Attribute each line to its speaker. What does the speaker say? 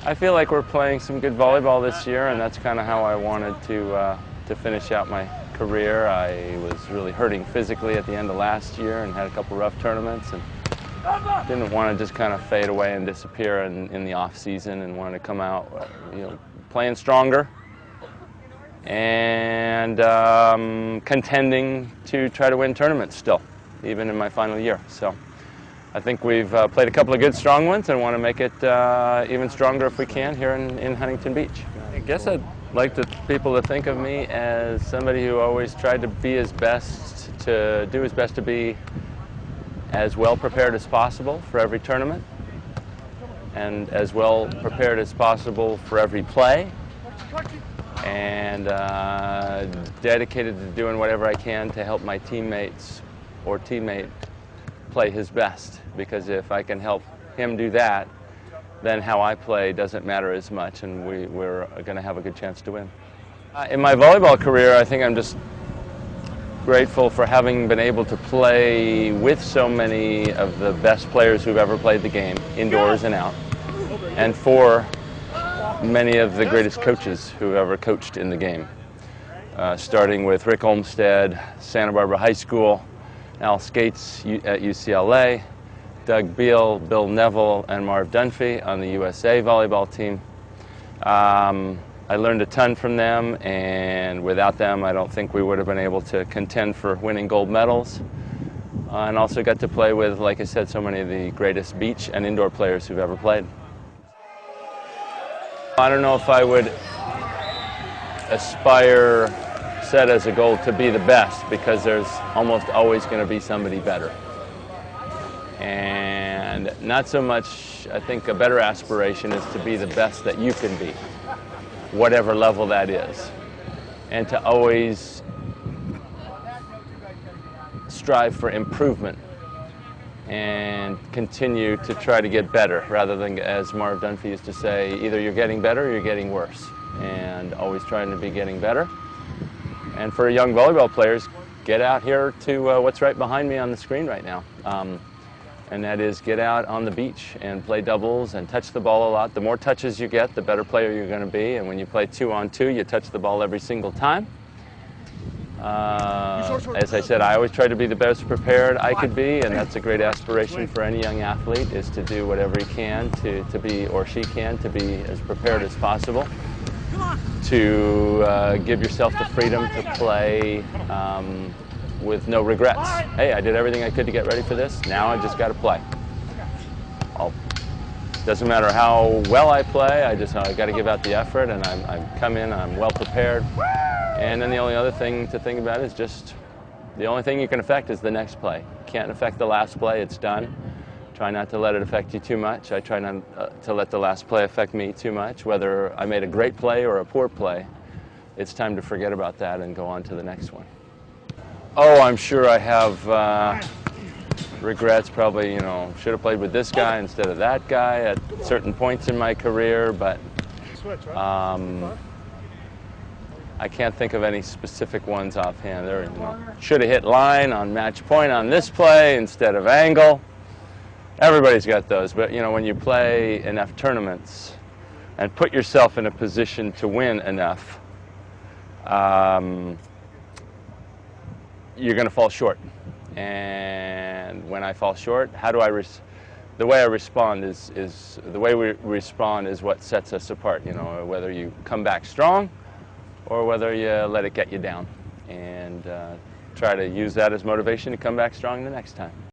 Speaker 1: I feel like we're playing some good volleyball this year, and that's kind of how I wanted to finish out my career. I was really hurting physically at the end of last year and had a couple rough tournaments, and didn't want to just kind of fade away and disappear in the off season, and wanted to come out, playing stronger and contending to try to win tournaments still, even in my final year. So I think we've played a couple of good strong ones and want to make it even stronger if we can here in Huntington Beach. I guess I'd like people to think of me as somebody who always tried to be his best, to do his best to be as well prepared as possible for every tournament and as well prepared as possible for every play, and dedicated to doing whatever I can to help my teammates or teammate play his best, because if I can help him do that, then how I play doesn't matter as much, and we're going to have a good chance to win. In my volleyball career, I think I'm just grateful for having been able to play with so many of the best players who've ever played the game, indoors and out, and for many of the greatest coaches who've ever coached in the game, starting with Rick Olmsted, Santa Barbara High School, Al Skates at UCLA, Doug Beal, Bill Neville, and Marv Dunphy on the USA volleyball team. I learned a ton from them, and without them I don't think we would have been able to contend for winning gold medals. And also got to play with, like I said, so many of the greatest beach and indoor players who've ever played. I don't know if I would aspire, set as a goal, to be the best, because there's almost always going to be somebody better. And not so much, I think a better aspiration is to be the best that you can be, whatever level that is, and to always strive for improvement and continue to try to get better, rather than, as Marv Dunphy used to say, either you're getting better or you're getting worse, and always trying to be getting better. And for young volleyball players, get out here to what's right behind me on the screen right now. And that is, get out on the beach and play doubles and touch the ball a lot. The more touches you get, the better player you're going to be. And when you play 2-on-2, you touch the ball every single time. As I said, I always try to be the best prepared I could be, and that's a great aspiration for any young athlete, is to do whatever he can to be, or she can, to be as prepared as possible, to give yourself the freedom to play with no regrets. Hey, I did everything I could to get ready for this. Now I just got to play. Doesn't matter how well I play. I got to give out the effort, and I come in. I'm well prepared. And then the only other thing to think about is just the only thing you can affect is the next play. Can't affect the last play. It's done. Try not to let it affect you too much. I try not to let the last play affect me too much. Whether I made a great play or a poor play, it's time to forget about that and go on to the next one. Oh, I'm sure I have regrets. Probably, should have played with this guy instead of that guy at certain points in my career, but I can't think of any specific ones offhand. There, should have hit line on match point on this play instead of angle. Everybody's got those, but when you play enough tournaments and put yourself in a position to win enough, you're going to fall short. And when I fall short, the way I respond is the way we respond is what sets us apart. Whether you come back strong or whether you let it get you down, and try to use that as motivation to come back strong the next time.